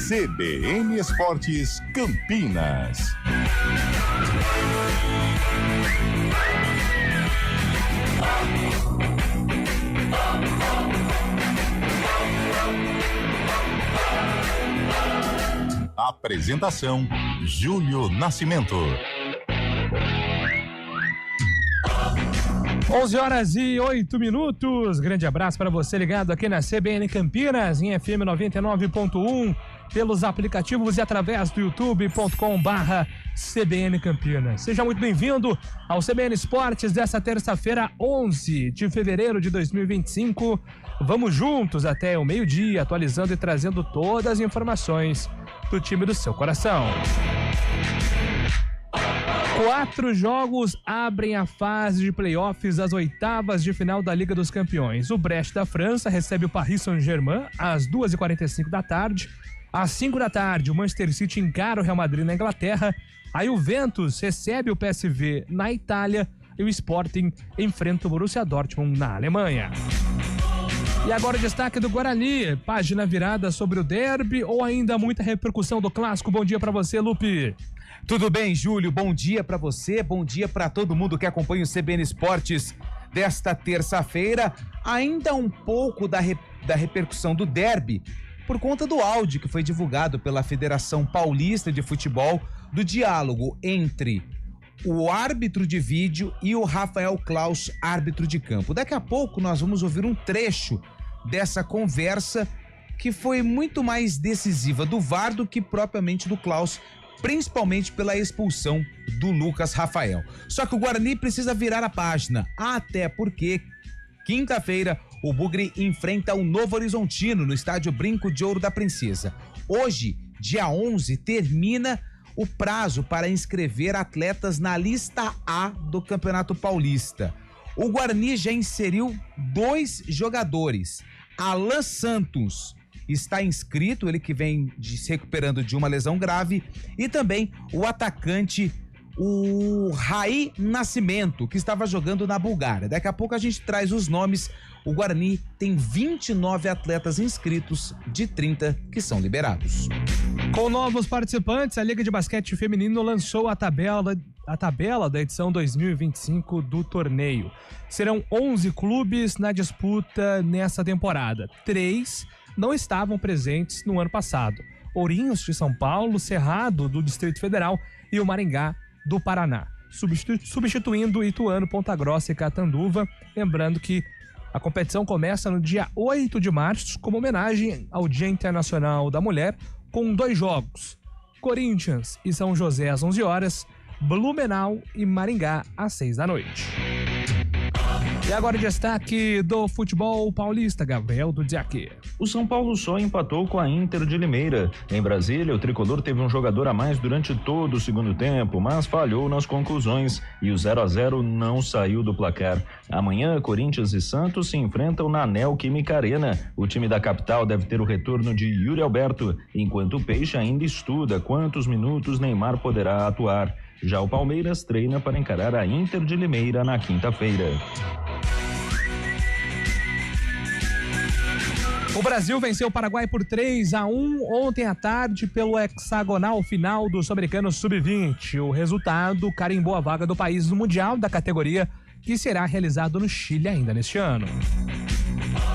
CBN Esportes Campinas. Apresentação: Júlio Nascimento. 11h08. Grande abraço para você ligado aqui na CBN Campinas, em FM 99.1, pelos aplicativos e através do youtube.com/CBN Campinas. Seja muito bem-vindo ao CBN Esportes dessa terça-feira, 11 de fevereiro de 2025. Vamos juntos até o meio-dia, atualizando e trazendo todas as informações do time do seu coração. 4 jogos abrem a fase de playoffs das oitavas de final da Liga dos Campeões. O Brest da França recebe o Paris Saint-Germain às 2h45 da tarde. Às 5 da tarde, o Manchester City encara o Real Madrid na Inglaterra. A Juventus recebe o PSV na Itália e o Sporting enfrenta o Borussia Dortmund na Alemanha. E agora o destaque do Guarani, página virada sobre o derby ou ainda muita repercussão do clássico? Bom dia pra você, Lupe. Tudo bem, Júlio? Bom dia pra você, bom dia pra todo mundo que acompanha o CBN Esportes desta terça-feira. Ainda um pouco da repercussão do derby por conta do áudio que foi divulgado pela Federação Paulista de Futebol do diálogo entre o árbitro de vídeo e o Rafael Klaus, árbitro de campo. Daqui a pouco nós vamos ouvir um trecho dessa conversa que foi muito mais decisiva do VAR do que propriamente do Klaus, principalmente pela expulsão do Lucas Rafael. Só que o Guarani precisa virar a página, até porque quinta-feira o Bugre enfrenta o Novo Horizontino no estádio Brinco de Ouro da Princesa. Hoje, dia 11, termina o prazo para inscrever atletas na lista A do Campeonato Paulista. O Guarani já inseriu 2 jogadores. Alan Santos está inscrito, ele que vem se recuperando de uma lesão grave, e também o atacante, o Raí Nascimento, que estava jogando na Bulgária. Daqui a pouco a gente traz os nomes. O Guarani tem 29 atletas inscritos, de 30 que são liberados. Com novos participantes, a Liga de Basquete Feminino lançou a tabela da edição 2025 do torneio. Serão 11 clubes na disputa nessa temporada. 3 não estavam presentes no ano passado: Ourinhos de São Paulo, Cerrado do Distrito Federal e o Maringá do Paraná, substituindo Ituano, Ponta Grossa e Catanduva. Lembrando que a competição começa no dia 8 de março, como homenagem ao Dia Internacional da Mulher, com 2 jogos: Corinthians e São José às 11 horas, Blumenau e Maringá às 6 da noite. E agora o destaque do futebol paulista, Gabriel Dudziak. O São Paulo só empatou com a Inter de Limeira. Em Brasília, o tricolor teve um jogador a mais durante todo o segundo tempo, mas falhou nas conclusões e o 0-0 não saiu do placar. Amanhã, Corinthians e Santos se enfrentam na Neoquímica Arena. O time da capital deve ter o retorno de Yuri Alberto, enquanto o Peixe ainda estuda quantos minutos Neymar poderá atuar. Já o Palmeiras treina para encarar a Inter de Limeira na quinta-feira. O Brasil venceu o Paraguai por 3-1 ontem à tarde pelo hexagonal final do Sul-Americano Sub-20. O resultado carimbou a vaga do país no Mundial da categoria, que será realizado no Chile ainda neste ano.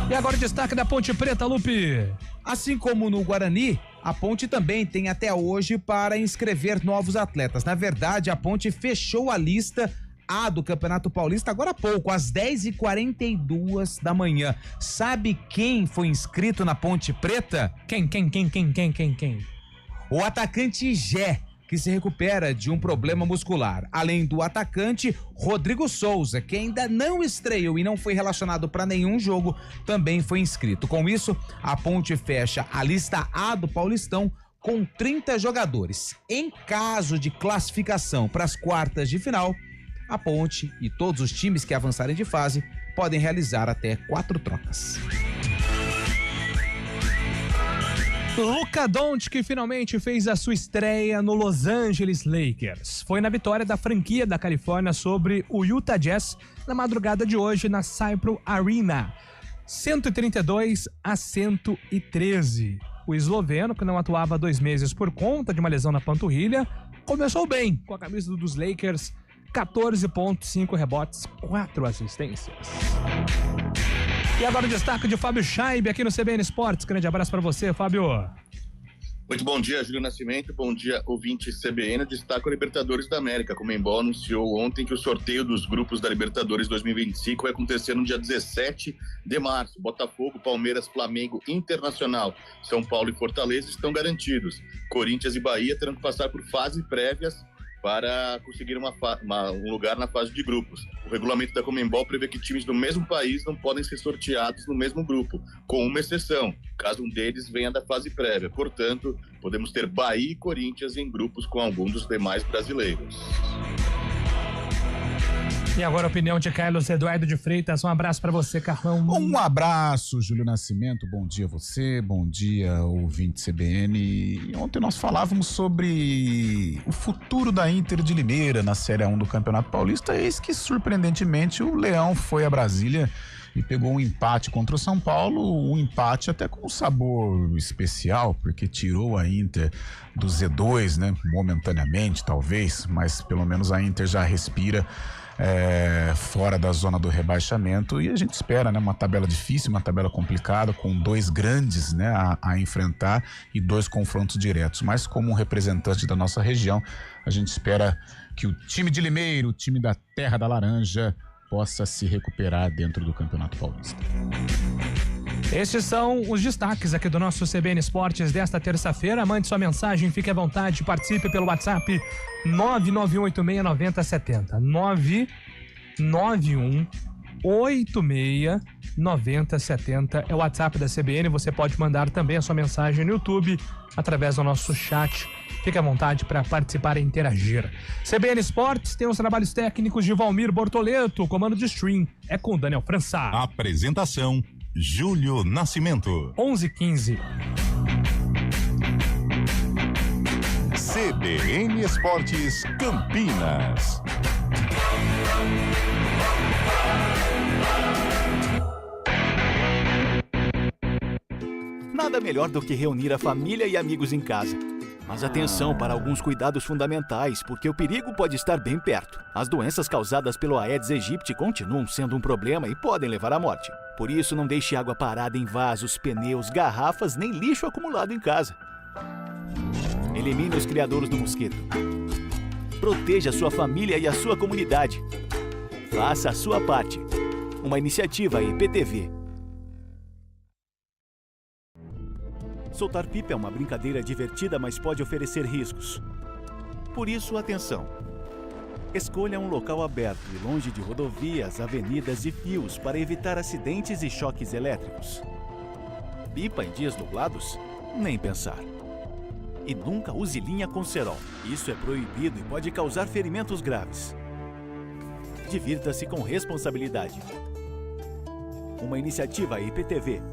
E agora o destaque da Ponte Preta, Lupe. Assim como no Guarani, a Ponte também tem até hoje para inscrever novos atletas. Na verdade, a Ponte fechou a lista A do Campeonato Paulista agora há pouco, às 10h42 da manhã. Sabe quem foi inscrito na Ponte Preta? Quem? O atacante Gé, que se recupera de um problema muscular. Além do atacante, Rodrigo Souza, que ainda não estreou e não foi relacionado para nenhum jogo, também foi inscrito. Com isso, a Ponte fecha a lista A do Paulistão com 30 jogadores. Em caso de classificação para as quartas de final, a Ponte e todos os times que avançarem de fase podem realizar até 4 trocas. Luka Doncic finalmente fez a sua estreia no Los Angeles Lakers. Foi na vitória da franquia da Califórnia sobre o Utah Jazz na madrugada de hoje na Cypro Arena. 132-113. O esloveno, que não atuava há 2 meses por conta de uma lesão na panturrilha, começou bem com a camisa dos Lakers, 14 pontos, 5 rebotes, 4 assistências. E agora o destaque de Fábio Scheibe aqui no CBN Esportes. Grande abraço para você, Fábio. Muito bom dia, Júlio Nascimento. Bom dia, ouvinte CBN. Destaque a Libertadores da América. A Conmebol anunciou ontem que o sorteio dos grupos da Libertadores 2025 vai acontecer no dia 17 de março. Botafogo, Palmeiras, Flamengo, Internacional, São Paulo e Fortaleza estão garantidos. Corinthians e Bahia terão que passar por fases prévias para conseguir um lugar na fase de grupos. O regulamento da Conmebol prevê que times do mesmo país não podem ser sorteados no mesmo grupo, com uma exceção, caso um deles venha da fase prévia. Portanto, podemos ter Bahia e Corinthians em grupos com algum dos demais brasileiros. E agora a opinião de Carlos Eduardo de Freitas. Um abraço para você, Carlão. Um abraço, Júlio Nascimento. Bom dia a você, bom dia, ouvinte CBN. E ontem nós falávamos sobre o futuro da Inter de Limeira na Série 1 do Campeonato Paulista. Eis que, surpreendentemente, o Leão foi a Brasília e pegou um empate contra o São Paulo, um empate até com um sabor especial, porque tirou a Inter do Z2, né? Momentaneamente, talvez, mas pelo menos a Inter já respira fora da zona do rebaixamento, e a gente espera, né, uma tabela difícil, uma tabela complicada, com 2 grandes, né, a enfrentar e 2 confrontos diretos, mas como um representante da nossa região, a gente espera que o time de Limeira, o time da Terra da Laranja, possa se recuperar dentro do Campeonato Paulista. Estes são os destaques aqui do nosso CBN Esportes desta terça-feira. Mande sua mensagem, fique à vontade, participe pelo WhatsApp 991869070. 991869070 é o WhatsApp da CBN. Você pode mandar também a sua mensagem no YouTube através do nosso chat. Fique à vontade para participar e interagir. CBN Esportes tem os trabalhos técnicos de Valmir Bortoleto. O comando de stream é com Daniel França. Apresentação: Júlio Nascimento. 11h15. CBN Esportes Campinas. Nada melhor do que reunir a família e amigos em casa. Mas atenção para alguns cuidados fundamentais, porque o perigo pode estar bem perto. As doenças causadas pelo Aedes aegypti continuam sendo um problema e podem levar à morte. Por isso, não deixe água parada em vasos, pneus, garrafas, nem lixo acumulado em casa. Elimine os criadouros do mosquito. Proteja a sua família e a sua comunidade. Faça a sua parte. Uma iniciativa IPTV. Soltar pipa é uma brincadeira divertida, mas pode oferecer riscos. Por isso, atenção. Escolha um local aberto e longe de rodovias, avenidas e fios para evitar acidentes e choques elétricos. Pipa em dias nublados? Nem pensar. E nunca use linha com cerol. Isso é proibido e pode causar ferimentos graves. Divirta-se com responsabilidade. Uma iniciativa IPTV.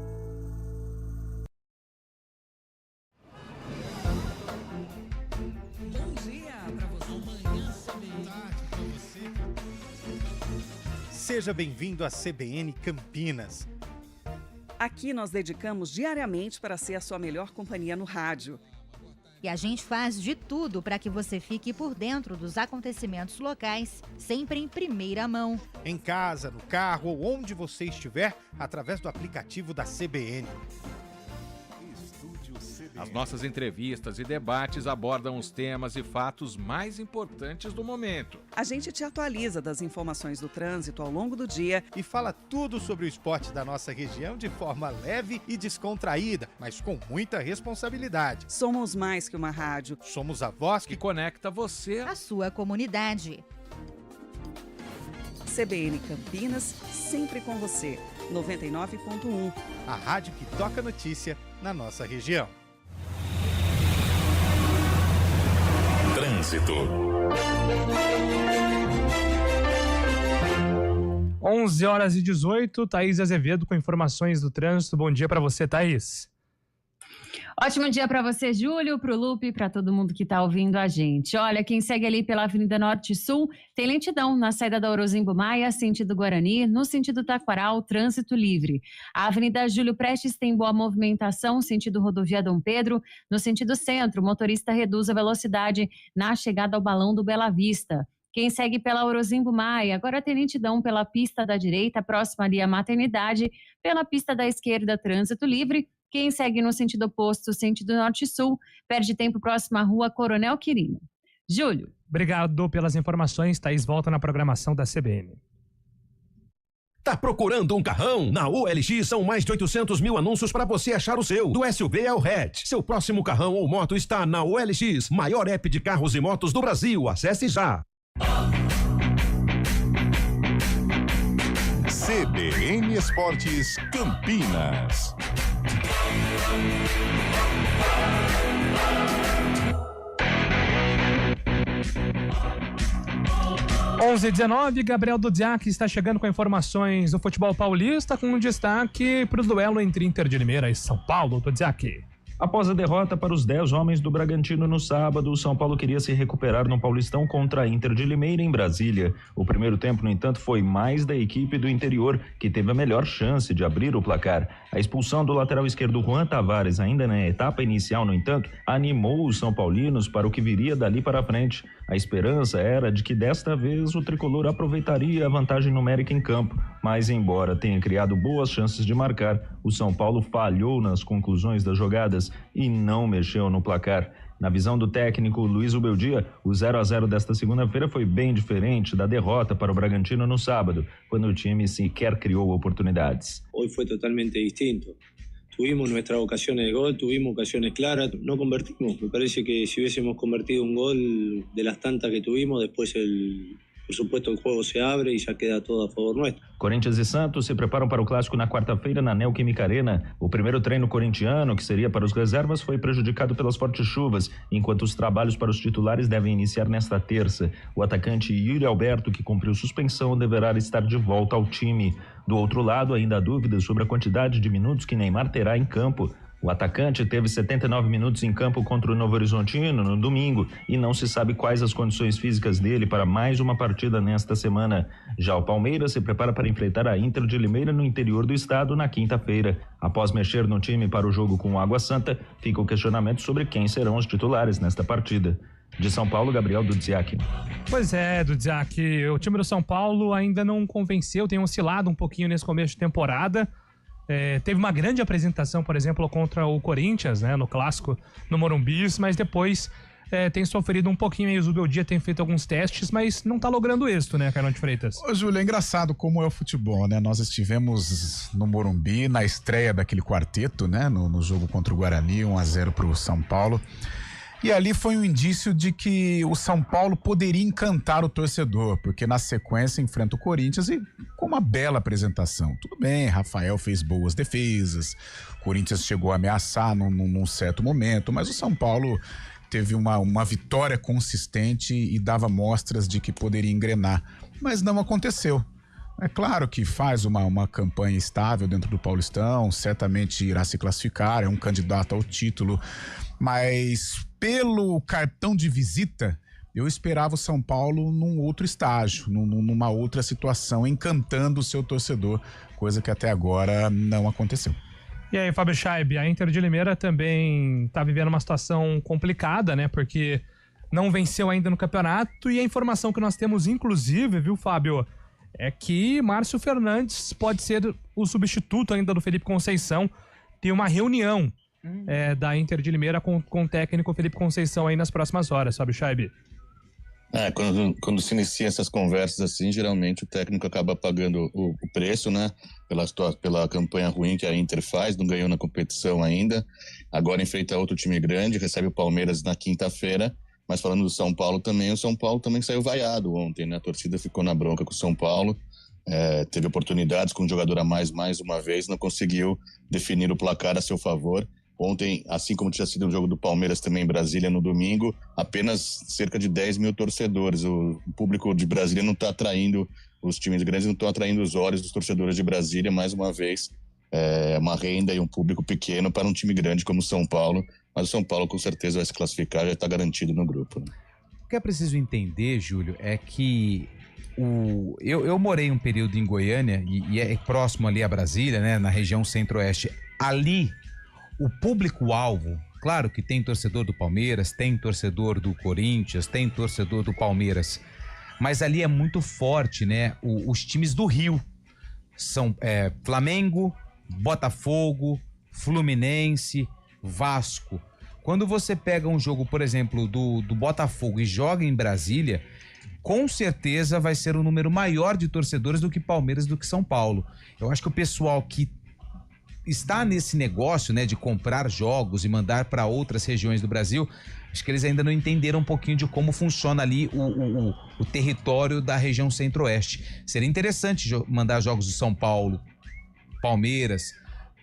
Seja bem-vindo à CBN Campinas. Aqui nós dedicamos diariamente para ser a sua melhor companhia no rádio. E a gente faz de tudo para que você fique por dentro dos acontecimentos locais, sempre em primeira mão. Em casa, no carro ou onde você estiver, através do aplicativo da CBN. As nossas entrevistas e debates abordam os temas e fatos mais importantes do momento. A gente te atualiza das informações do trânsito ao longo do dia e fala tudo sobre o esporte da nossa região de forma leve e descontraída, mas com muita responsabilidade. Somos mais que uma rádio. Somos a voz que conecta você à sua comunidade. CBN Campinas, sempre com você. 99.1. A rádio que toca notícia na nossa região. Trânsito. 11h18, Thaís Azevedo com informações do trânsito. Bom dia para você, Thaís. Ótimo dia para você, Júlio, para o Lupe e para todo mundo que está ouvindo a gente. Olha, quem segue ali pela Avenida Norte e Sul tem lentidão na saída da Orozimbo Maia, sentido Guarani, no sentido Taquaral, trânsito livre. A Avenida Júlio Prestes tem boa movimentação, sentido Rodovia Dom Pedro, no sentido centro, o motorista reduz a velocidade na chegada ao Balão do Bela Vista. Quem segue pela Orozimbo Maia, agora tem lentidão pela pista da direita, próxima ali à maternidade, pela pista da esquerda, trânsito livre. Quem segue no sentido oposto, sentido norte e sul, perde tempo próximo à rua Coronel Quirino. Júlio. Obrigado pelas informações. Thaís volta na programação da CBN. Tá procurando um carrão? Na OLX são mais de 800 mil anúncios para você achar o seu. Do SUV ao hatch. Seu próximo carrão ou moto está na OLX, maior app de carros e motos do Brasil. Acesse já. CBN Esportes Campinas. 11h19, Gabriel Dudziak está chegando com informações do futebol paulista, com um destaque para o duelo entre Inter de Limeira e São Paulo. Dudziak. Após a derrota para os 10 homens do Bragantino no sábado, o São Paulo queria se recuperar no Paulistão contra a Inter de Limeira em Brasília. O primeiro tempo, no entanto, foi mais da equipe do interior, que teve a melhor chance de abrir o placar. A expulsão do lateral esquerdo Juan Tavares, ainda na etapa inicial, no entanto, animou os são paulinos para o que viria dali para frente. A esperança era de que desta vez o tricolor aproveitaria a vantagem numérica em campo, mas embora tenha criado boas chances de marcar, o São Paulo falhou nas conclusões das jogadas e não mexeu no placar. Na visão do técnico Luiz Ubeldia, o 0-0 desta segunda-feira foi bem diferente da derrota para o Bragantino no sábado, quando o time sequer criou oportunidades. Hoje foi totalmente distinto. Tuvimos nuestras ocasiones de gol, tuvimos ocasiones claras, no convertimos. Me parece que si hubiésemos convertido un gol de las tantas que tuvimos, después por supuesto, o jogo se abre e já queda todo a favor nuestro. Corinthians e Santos se preparam para o clássico na quarta-feira na Neoquímica Arena. O primeiro treino corintiano, que seria para os reservas, foi prejudicado pelas fortes chuvas, enquanto os trabalhos para os titulares devem iniciar nesta terça. O atacante Yuri Alberto, que cumpriu suspensão, deverá estar de volta ao time. Do outro lado, ainda há dúvidas sobre a quantidade de minutos que Neymar terá em campo. O atacante teve 79 minutos em campo contra o Novo Horizontino no domingo e não se sabe quais as condições físicas dele para mais uma partida nesta semana. Já o Palmeiras se prepara para enfrentar a Inter de Limeira no interior do estado na quinta-feira. Após mexer no time para o jogo com o Água Santa, fica o questionamento sobre quem serão os titulares nesta partida. De São Paulo, Gabriel Dudziak. Pois é, Dudziak, o time do São Paulo ainda não convenceu, tem oscilado um pouquinho nesse começo de temporada. Teve uma grande apresentação, por exemplo, contra o Corinthians, né, no clássico no Morumbi, mas depois tem sofrido um pouquinho aí. O Zubeldia tem feito alguns testes, mas não tá logrando êxito, né, Carlão de Freitas? Ô, Júlio, é engraçado como é o futebol, né? Nós estivemos no Morumbi na estreia daquele quarteto, né, no jogo contra o Guarani, 1-0 pro São Paulo. E ali foi um indício de que o São Paulo poderia encantar o torcedor, porque na sequência enfrenta o Corinthians e com uma bela apresentação. Tudo bem, Rafael fez boas defesas, o Corinthians chegou a ameaçar num certo momento, mas o São Paulo teve uma vitória consistente e dava mostras de que poderia engrenar, mas não aconteceu. É claro que faz uma campanha estável dentro do Paulistão, certamente irá se classificar, é um candidato ao título, mas pelo cartão de visita, eu esperava o São Paulo num outro estágio, numa outra situação, encantando o seu torcedor, coisa que até agora não aconteceu. E aí, Fábio Scheib, a Inter de Limeira também tá vivendo uma situação complicada, né? Porque não venceu ainda no campeonato e a informação que nós temos, inclusive, viu, Fábio, é que Márcio Fernandes pode ser o substituto ainda do Felipe Conceição. Tem uma reunião da Inter de Limeira com o técnico Felipe Conceição aí nas próximas horas, Fábio Scheib. Quando se inicia essas conversas assim, geralmente o técnico acaba pagando o preço, né? Pela campanha ruim que a Inter faz, não ganhou na competição ainda. Agora enfrenta outro time grande, recebe o Palmeiras na quinta-feira. Mas falando do São Paulo também, o São Paulo também saiu vaiado ontem, né? A torcida ficou na bronca com o São Paulo. Teve oportunidades com um jogador a mais uma vez, não conseguiu definir o placar a seu favor. Ontem, assim como tinha sido o jogo do Palmeiras também em Brasília no domingo, apenas cerca de 10 mil torcedores. O público de Brasília não está atraindo, os times grandes não estão atraindo os olhos dos torcedores de Brasília. Mais uma vez, uma renda e um público pequeno para um time grande como o São Paulo, mas o São Paulo com certeza vai se classificar, já está garantido no grupo. Né? O que é preciso entender, Júlio, é que eu morei um período em Goiânia e é próximo ali a Brasília, né, na região centro-oeste. Ali, o público-alvo, claro que tem torcedor do Palmeiras, tem torcedor do Corinthians, tem torcedor do Palmeiras, mas ali é muito forte, né? Os times do Rio são Flamengo, Botafogo, Fluminense, Vasco. Quando você pega um jogo, por exemplo, do Botafogo e joga em Brasília, com certeza vai ser um número maior de torcedores do que Palmeiras, do que São Paulo. Eu acho que o pessoal que está nesse negócio, né, de comprar jogos e mandar para outras regiões do Brasil, acho que eles ainda não entenderam um pouquinho de como funciona ali o território da região centro-oeste. Seria interessante mandar jogos do São Paulo, Palmeiras,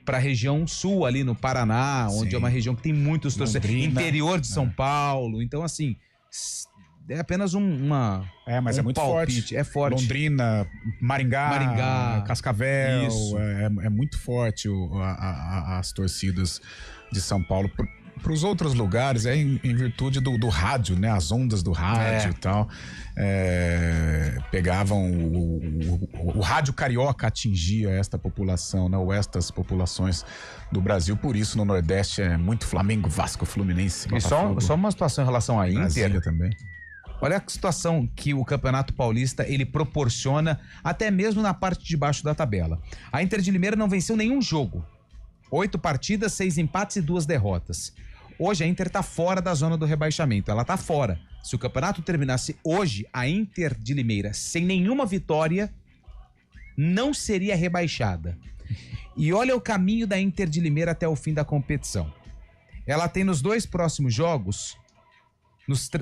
para a região sul ali no Paraná, onde é uma região que tem muitos torcedores, interior de São Paulo. Então, assim, é apenas mas é muito palpite. forte. É forte. Londrina, Maringá, Cascavel. Isso. É muito forte as torcidas de São Paulo. Para os outros lugares é em virtude do rádio, né? As ondas do rádio e tal. Pegavam o rádio carioca atingia esta população, né? Ou estas populações do Brasil. Por isso no Nordeste é muito Flamengo, Vasco, Fluminense. E só uma situação em relação à Brasília Inter também. Olha a situação que o Campeonato Paulista ele proporciona até mesmo na parte de baixo da tabela. A Inter de Limeira não venceu nenhum jogo. 8 partidas, 6 empates e 2 derrotas. Hoje a Inter está fora da zona do rebaixamento. Ela está fora. Se o campeonato terminasse hoje, a Inter de Limeira sem nenhuma vitória não seria rebaixada. E olha o caminho da Inter de Limeira até o fim da competição. Ela tem nos 2 próximos jogos,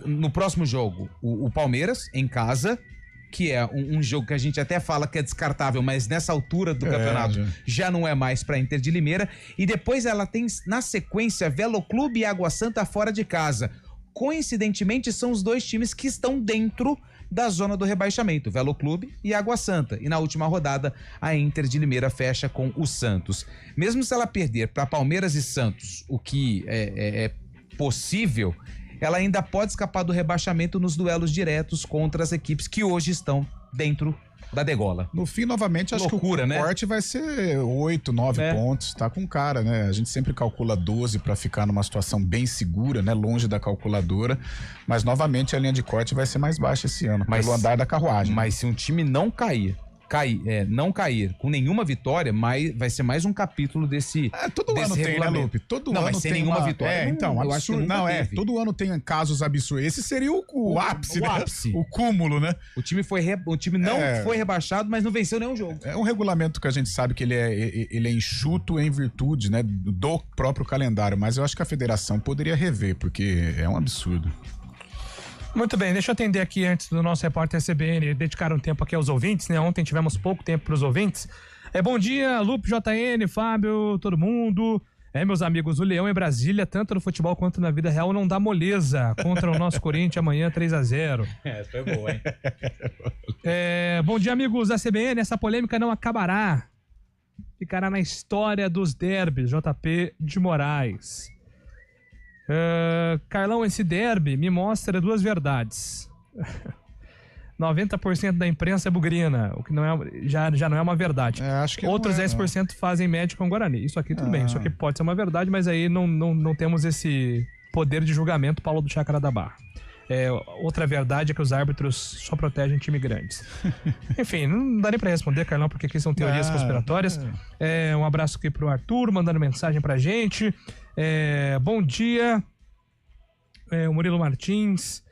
no próximo jogo, o Palmeiras em casa, que é um jogo que a gente até fala que é descartável, mas nessa altura do campeonato já não é mais para Inter de Limeira. E depois ela tem, na sequência, Velo Clube e Água Santa fora de casa. Coincidentemente, são os 2 times que estão dentro da zona do rebaixamento, Velo Clube e Água Santa. E na última rodada, a Inter de Limeira fecha com o Santos. Mesmo se ela perder para Palmeiras e Santos, o que é possível, ela ainda pode escapar do rebaixamento nos duelos diretos contra as equipes que hoje estão dentro da degola. No fim, novamente, acho que o corte vai ser 8, 9 pontos, tá com cara, né? A gente sempre calcula 12 para ficar numa situação bem segura, né? Longe da calculadora, mas novamente a linha de corte vai ser mais baixa esse ano, pelo andar da carruagem. Mas se um time não não cair com nenhuma vitória, vai ser mais um capítulo desse todo ano tem, né, Lupe? Todo ano mas sem tem nenhuma vitória. Então, eu acho que não é. Todo ano tem casos absurdos. Esse seria o ápice, né? O cúmulo, né? O time não foi rebaixado, mas não venceu nenhum jogo. É um regulamento que a gente sabe que ele é enxuto em virtude, né, do próprio calendário, mas eu acho que a federação poderia rever, porque é um absurdo. Muito bem, deixa eu atender aqui antes do nosso repórter CBN dedicar um tempo aqui aos ouvintes, né? Ontem tivemos pouco tempo para os ouvintes. Bom dia, Lupe, JN, Fábio, todo mundo. Meus amigos, o Leão em Brasília, tanto no futebol quanto na vida real, não dá moleza contra o nosso Corinthians amanhã 3-0. Foi boa, hein? Bom dia, amigos da CBN, essa polêmica não acabará. Ficará na história dos derbys, JP de Moraes. Carlão, esse derby me mostra 2 verdades. 90% da imprensa é bugrina, o que não já não é uma verdade. Acho que outros 10% fazem média com Guarani. Isso aqui tudo bem, isso aqui pode ser uma verdade, mas aí não temos esse poder de julgamento, Paulo do Chácara da Barra. Outra verdade é que os árbitros só protegem time grandes. Enfim, não dá nem pra responder, Carlão, porque aqui são teorias conspiratórias. Um abraço aqui pro Arthur, mandando mensagem pra gente. Bom dia. O Murilo Martins.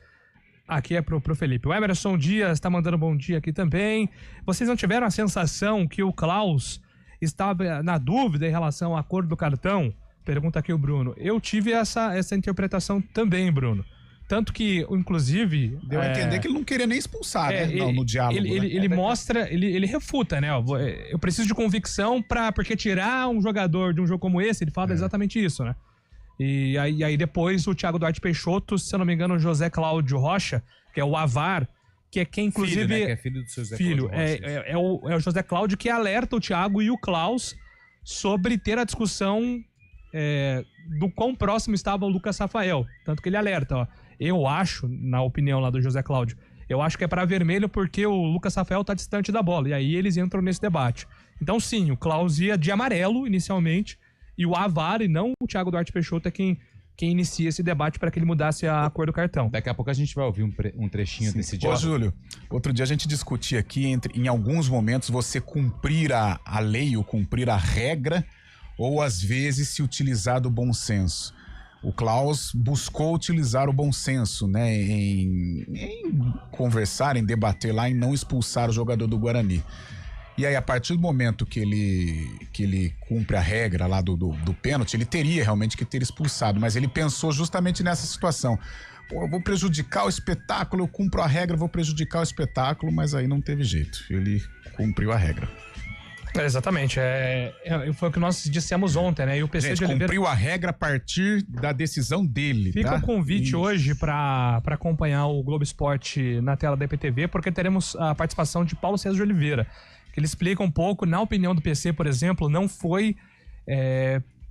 Aqui é pro Felipe. O Emerson Dias tá mandando bom dia aqui também. Vocês não tiveram a sensação que o Klaus estava na dúvida em relação ao acordo do cartão? Pergunta aqui o Bruno. Eu tive essa interpretação também, Bruno. Tanto que, inclusive... Deu a entender que ele não queria nem expulsar, né? No diálogo. Ele mostra, ele refuta, né? Eu preciso de convicção porque tirar um jogador de um jogo como esse, ele fala exatamente isso, né? E aí depois o Thiago Duarte Peixoto, se eu não me engano, o José Cláudio Rocha, que é o Avar, que é quem, inclusive... Filho, né? Que é filho do seu José Cláudio Rocha. É o José Cláudio que alerta o Thiago e o Klaus sobre ter a discussão do quão próximo estava o Lucas Rafael. Tanto que ele alerta, ó. Eu acho, na opinião lá do José Cláudio, eu acho que é para vermelho porque o Lucas Rafael tá distante da bola. E aí eles entram nesse debate. Então sim, o Klaus ia de amarelo inicialmente e o Avar e não o Thiago Duarte Peixoto é quem inicia esse debate para que ele mudasse a cor do cartão. Daqui a pouco a gente vai ouvir um trechinho desse dia. Ô, Júlio, outro dia a gente discutia aqui em alguns momentos você cumprir a lei ou cumprir a regra ou às vezes se utilizar do bom senso. O Klaus buscou utilizar o bom senso, né, em conversar, em debater lá, em não expulsar o jogador do Guarani. E aí, a partir do momento que ele cumpre a regra lá do pênalti, ele teria realmente que ter expulsado, mas ele pensou justamente nessa situação. Pô, eu vou prejudicar o espetáculo, eu cumpro a regra, vou prejudicar o espetáculo, mas aí não teve jeito, ele cumpriu a regra. Exatamente, foi o que nós dissemos ontem, né? E o PC Gente, de Oliveira cumpriu a regra a partir da decisão dele. Fica tá? o convite Isso. hoje para acompanhar o Globo Esporte na tela da IPTV, porque teremos a participação de Paulo César de Oliveira, que ele explica um pouco, na opinião do PC, por exemplo, não foi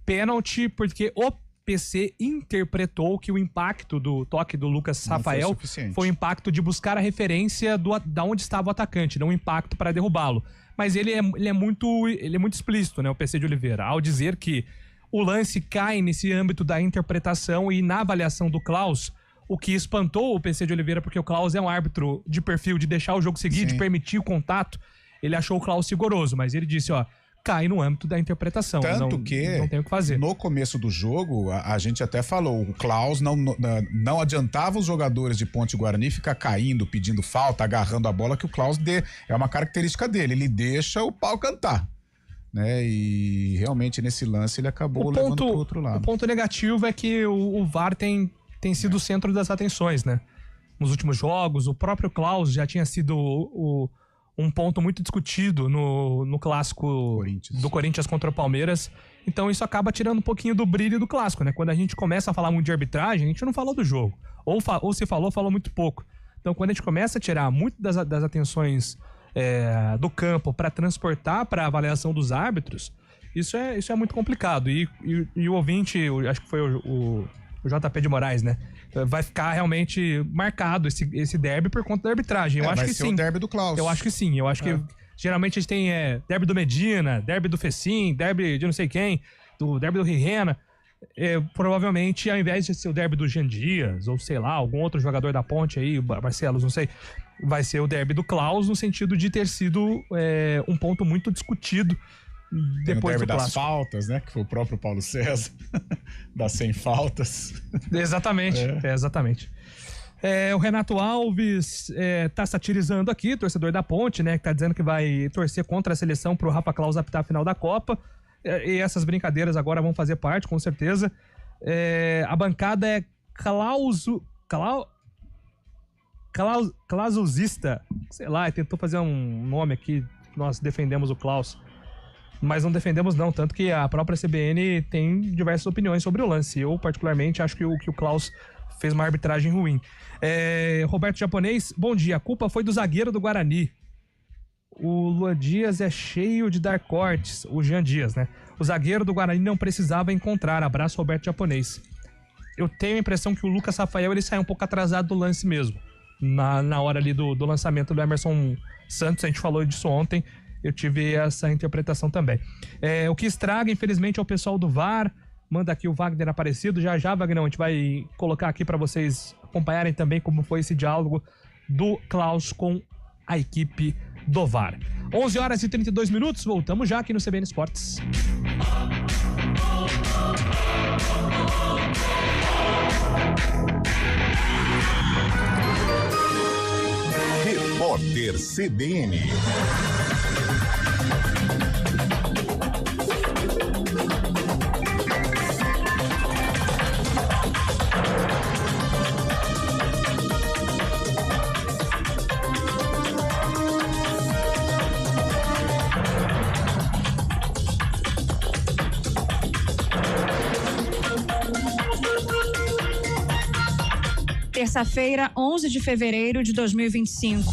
pênalti, porque o PC interpretou que o impacto do toque do Lucas Rafael foi o impacto de buscar a referência da onde estava o atacante, não o impacto para derrubá-lo. Mas ele é muito explícito, né, o PC de Oliveira, ao dizer que o lance cai nesse âmbito da interpretação e na avaliação do Klaus, o que espantou o PC de Oliveira, porque o Klaus é um árbitro de perfil de deixar o jogo seguir, de permitir o contato, ele achou o Klaus rigoroso, mas ele disse, ó, cai no âmbito da interpretação. Tanto que não tem o que fazer. No começo do jogo, a gente até falou, o Klaus não adiantava os jogadores de Ponte Guarani ficar caindo, pedindo falta, agarrando a bola, que o Klaus é uma característica dele, ele deixa o pau cantar, né? E realmente nesse lance ele acabou levando pro outro lado. O ponto negativo é que o VAR tem sido o centro das atenções, né? Nos últimos jogos, o próprio Klaus já tinha sido um ponto muito discutido no clássico do Corinthians contra o Palmeiras. Então isso acaba tirando um pouquinho do brilho do clássico, né? Quando a gente começa a falar muito de arbitragem, a gente não falou do jogo. Ou se falou muito pouco. Então quando a gente começa a tirar muito das atenções do campo para transportar para a avaliação dos árbitros, isso é muito complicado. E o ouvinte, acho que foi o JP de Moraes, né? Vai ficar realmente marcado esse derby por conta da arbitragem. Eu acho que sim. Vai ser o derby do Klaus. Eu acho que sim. Eu acho que geralmente a gente tem derby do Medina, derby do Fecim, derby de não sei quem, derby do Rirena. Provavelmente, ao invés de ser o derby do Jean Dias, ou sei lá, algum outro jogador da Ponte aí, Barcelos, não sei, vai ser o derby do Klaus, no sentido de ter sido um ponto muito discutido depois do das faltas, né? Que foi o próprio Paulo César, das 100 faltas. Exatamente, exatamente. O Renato Alves tá satirizando aqui, torcedor da Ponte, né? Que tá dizendo que vai torcer contra a seleção pro Rafa Klaus apitar a final da Copa. E essas brincadeiras agora vão fazer parte, com certeza. A bancada é clausista. Sei lá, tentou fazer um nome aqui. Nós defendemos o Klaus. Mas não defendemos não, tanto que a própria CBN tem diversas opiniões sobre o lance. Eu, particularmente, acho que o Klaus fez uma arbitragem ruim. Roberto Japonês, bom dia. A culpa foi do zagueiro do Guarani. O Luan Dias é cheio de dar cortes. O Jean Dias, né? O zagueiro do Guarani não precisava encontrar. Abraço, Roberto Japonês. Eu tenho a impressão que o Lucas Rafael ele sai um pouco atrasado do lance mesmo. Na hora ali do lançamento do Emerson Santos, a gente falou disso ontem. Eu tive essa interpretação também. O que estraga, infelizmente, é o pessoal do VAR. Manda aqui o Wagner Aparecido. Já, Wagner, a gente vai colocar aqui para vocês acompanharem também como foi esse diálogo do Klaus com a equipe do VAR. 11 horas e 32 minutos. Voltamos já aqui no CBN Esportes. Repórter CBN. Terça-feira, 11 de fevereiro de 2025.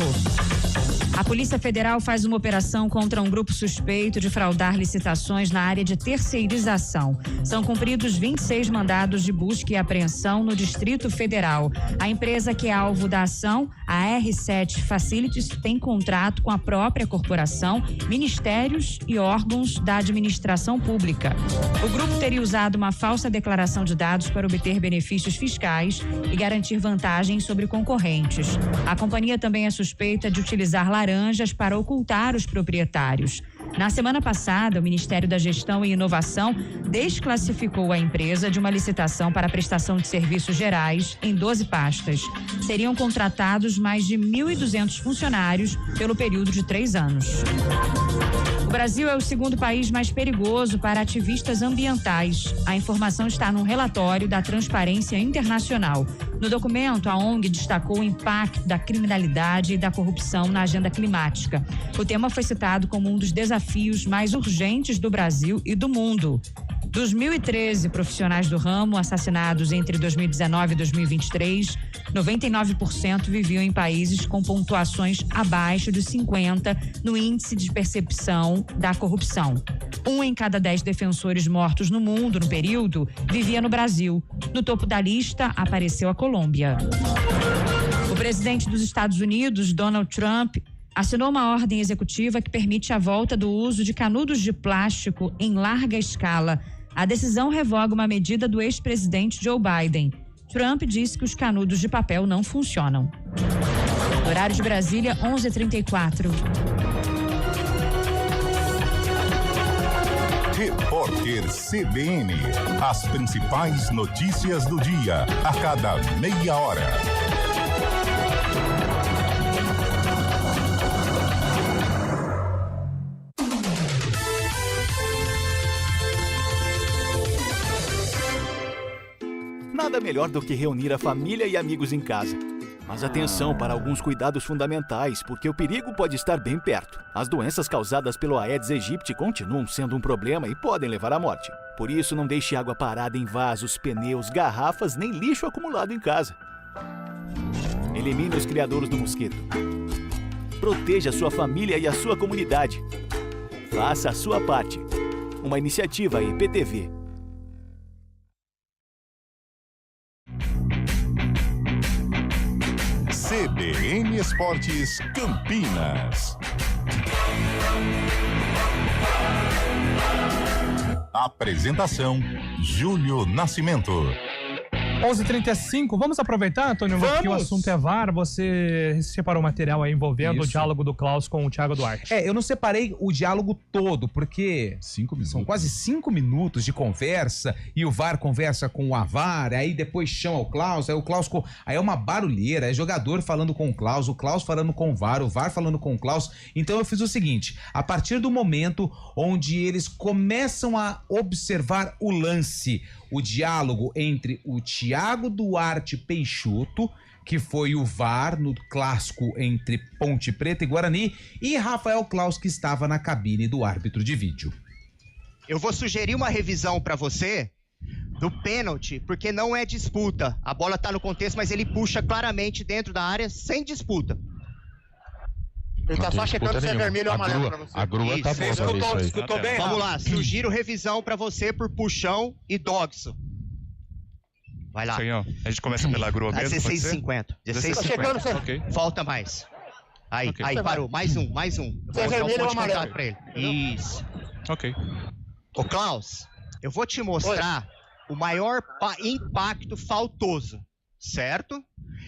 A Polícia Federal faz uma operação contra um grupo suspeito de fraudar licitações na área de terceirização. São cumpridos 26 mandados de busca e apreensão no Distrito Federal. A empresa que é alvo da ação, a R7 Facilities, tem contrato com a própria corporação, ministérios e órgãos da administração pública. O grupo teria usado uma falsa declaração de dados para obter benefícios fiscais e garantir vantagens sobre concorrentes. A companhia também é suspeita de utilizar laranjas para ocultar os proprietários. Na semana passada, o Ministério da Gestão e Inovação desclassificou a empresa de uma licitação para a prestação de serviços gerais em 12 pastas. Seriam contratados mais de 1.200 funcionários pelo período de 3 anos. O Brasil é o segundo país mais perigoso para ativistas ambientais. A informação está num relatório da Transparência Internacional. No documento, a ONG destacou o impacto da criminalidade e da corrupção na agenda climática. O tema foi citado como um dos desafios mais urgentes do Brasil e do mundo. Dos 1.013 profissionais do ramo assassinados entre 2019 e 2023, 99% viviam em países com pontuações abaixo dos 50 no índice de percepção da corrupção. 1 em cada 10 defensores mortos no mundo no período vivia no Brasil. No topo da lista apareceu a Colômbia. O presidente dos Estados Unidos, Donald Trump, assinou uma ordem executiva que permite a volta do uso de canudos de plástico em larga escala. A decisão revoga uma medida do ex-presidente Joe Biden. Trump disse que os canudos de papel não funcionam. Horário de Brasília, 11h34. Repórter CBN. As principais notícias do dia, a cada meia hora. Nada melhor do que reunir a família e amigos em casa. Mas atenção para alguns cuidados fundamentais, porque o perigo pode estar bem perto. As doenças causadas pelo Aedes aegypti continuam sendo um problema e podem levar à morte. Por isso, não deixe água parada em vasos, pneus, garrafas, nem lixo acumulado em casa. Elimine os criadouros do mosquito. Proteja a sua família e a sua comunidade. Faça a sua parte. Uma iniciativa IPTV. CBN Esportes Campinas. Apresentação: Júlio Nascimento. 11h35, vamos aproveitar, Antônio, que o assunto é VAR. Você separou material aí envolvendo o diálogo do Klaus com o Thiago Duarte. Eu não separei o diálogo todo, porque são quase 5 minutos de conversa, e o VAR conversa com o AVAR, aí depois chama o Klaus, aí o Klaus aí é uma barulheira, é jogador falando com o Klaus falando com o VAR falando com o Klaus. Então eu fiz o seguinte: a partir do momento onde eles começam a observar o lance, o diálogo entre o Thiago Duarte Peixoto, que foi o VAR no clássico entre Ponte Preta e Guarani, e Rafael Klaus, que estava na cabine do árbitro de vídeo. Eu vou sugerir uma revisão para você do pênalti, porque não é disputa. A bola tá no contexto, mas ele puxa claramente dentro da área sem disputa. Ele tá só checando se é vermelho ou amarelo pra você. A grua tá boa. Escutou bem? Vamos lá, sugiro revisão pra você por puxão e dogso. Vai lá. Senhor, a gente começa pela grua mesmo? 16,50. 16,50. Okay. Falta mais. Aí, Okay. aí, parou. Mais um. Se é vermelho ou amarelo? Pra ele. Isso. Ok. Ô, Klaus, eu vou te mostrar o maior impacto faltoso, certo?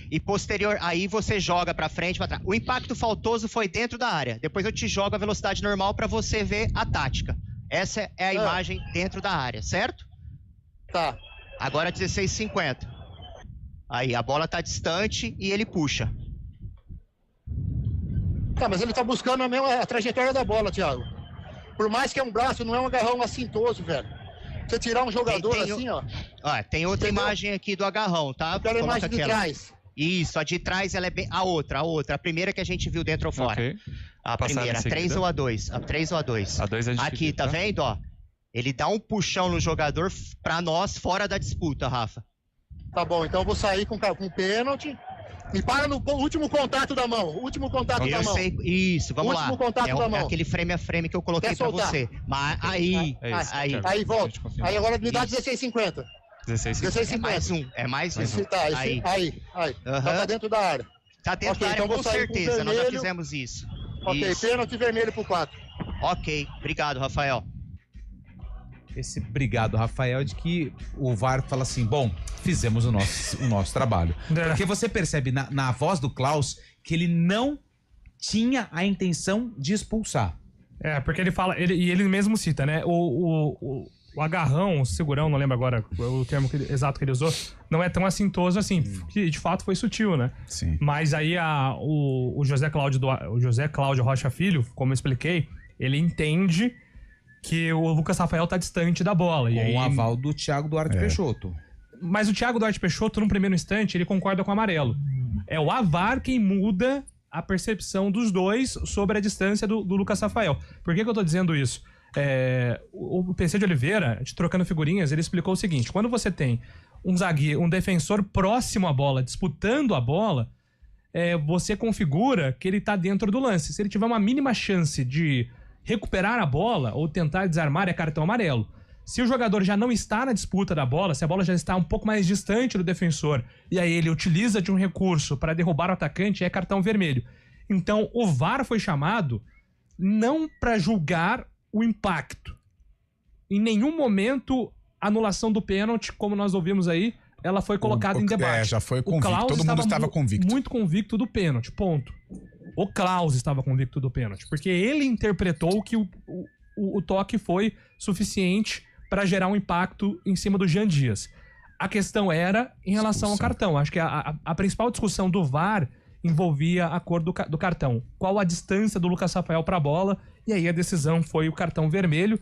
E posterior, aí você joga pra frente, pra trás. O impacto faltoso foi dentro da área. Depois eu te jogo a velocidade normal pra você ver a tática. Essa é a imagem dentro da área, certo? Tá. Agora 16,50. Aí, a bola tá distante e ele puxa. Tá, mas ele tá buscando a mesma trajetória da bola, Thiago. Por mais que é um braço, não é um agarrão assintoso, velho. Você tirar um jogador assim, ó. Tem outra imagem aqui do agarrão, tá? Aquela imagem de trás. Isso, a de trás ela é bem. A outra. A primeira que a gente viu dentro ou fora. Okay. A primeira, a 3 ou a 2? A 3 ou a 2? A 2 a gente aqui, tá vendo, ó? Ele dá um puxão no jogador pra nós fora da disputa, Rafa. Tá bom, então eu vou sair com pênalti. Me para no último contato da mão. Último contato da mão. Sei, isso, vamos lá. Último contato da mão. É aquele frame a frame que eu coloquei pra você. Mas aí. Aí, volta. Aí agora me dá 16,50. 16,50. É mais um. Tá, aí. Tá dentro da área. Tá dentro da área, então com certeza. Nós já fizemos isso. Ok, pênalti vermelho pro 4. Ok, obrigado, Rafael. Esse obrigado, Rafael, de que o VAR fala assim, bom, fizemos o nosso trabalho. Porque você percebe na voz do Klaus que ele não tinha a intenção de expulsar. Porque ele fala, ele mesmo cita, né? O agarrão, o segurão, não lembro agora o termo exato que ele usou, não é tão assintoso assim, que de fato foi sutil, né? Sim. Mas aí o José Cláudio Rocha Filho, como eu expliquei, ele entende que o Lucas Rafael tá distante da bola. Com o aval do Thiago Duarte Peixoto. Mas o Thiago Duarte Peixoto, num primeiro instante, ele concorda com o amarelo. É o VAR quem muda a percepção dos dois sobre a distância do Lucas Rafael. Por que eu tô dizendo isso? O PC de Oliveira, trocando figurinhas, ele explicou o seguinte: quando você tem um defensor próximo à bola, disputando a bola, você configura que ele tá dentro do lance. Se ele tiver uma mínima chance de recuperar a bola ou tentar desarmar, é cartão amarelo. Se o jogador já não está na disputa da bola, se a bola já está um pouco mais distante do defensor e aí ele utiliza de um recurso para derrubar o atacante, é cartão vermelho. Então o VAR foi chamado não para julgar o impacto. Em nenhum momento a anulação do pênalti, como nós ouvimos aí, ela foi colocada em debate. Já foi convicto, todo mundo estava convicto. Muito convicto do pênalti, ponto. O Klaus estava convicto do pênalti, porque ele interpretou que o toque foi suficiente para gerar um impacto em cima do Jean Dias. A questão era em relação ao cartão. Acho que a principal discussão do VAR envolvia a cor do cartão. Qual a distância do Lucas Rafael para a bola, e aí a decisão foi o cartão vermelho.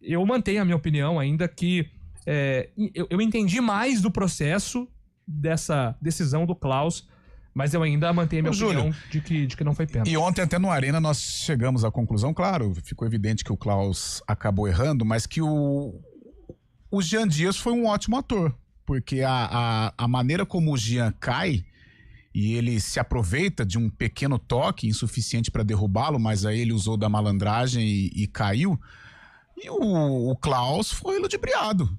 Eu mantenho a minha opinião ainda que eu entendi mais do processo dessa decisão do Klaus, mas eu ainda mantenho a minha opinião de que não foi pênalti. E ontem até no Arena nós chegamos à conclusão, claro, ficou evidente que o Klaus acabou errando, mas que o Jean Dias foi um ótimo ator, porque a maneira como o Jean cai e ele se aproveita de um pequeno toque insuficiente para derrubá-lo, mas aí ele usou da malandragem e caiu. E o Klaus foi ludibriado.